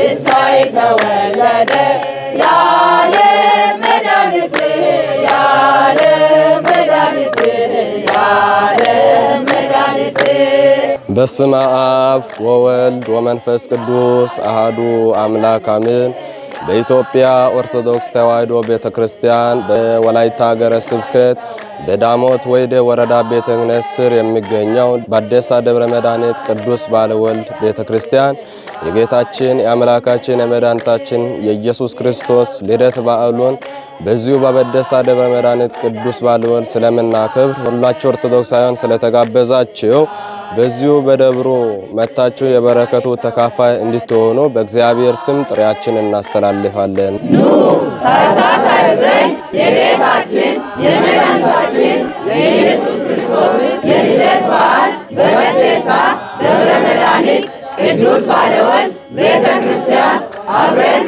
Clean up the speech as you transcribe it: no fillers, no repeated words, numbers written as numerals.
እሰይ ተወለደ የዓለም መድኃኒት የዓለም መድኃኒት የዓለም መድኃኒት። በስመ አብ ወወልድ ወመንፈስ ቅዱስ አሃዱ አምላክ አሜን። በኢትዮጵያ ኦርቶዶክስ ተዋሕዶ ቤተክርስቲያን በወላይታ ሀገረ ስብከት በዳሞት ወይደ ወረዳ ቤተ ክህነት ስር የሚገኘው በአዴሳ ደብረ መድኃኒት ቅዱስ ባለወልድ ቤተክርስቲያን የጌታችን የአምላካችን የመድኃኒታችን የኢየሱስ ክርስቶስ ልደት በዓሉን በዚሁ በአዴሳ ደብረ መድኃኒት ቅዱስ ባለወልድ ስለምናከብር ሁላችሁ ኦርቶዶክሳውያን ስለተጋበዛችሁ በዚሁ በደብሩ መታችሁ የበረከቱ ተካፋይ እንድትሆኑ በእግዚአብሔር ስም ጥሪያችንን እናስተላልፋለን። ኑ ታኅሳስ 29 የጌታችን የመድኃኒታችን የኢየሱስ ክርስቶስ የልደት በዓል በአዴሳ ደብረ መድኃኒት ቅዱስ ባለወልድ ቤተ ክርስቲያን አብረን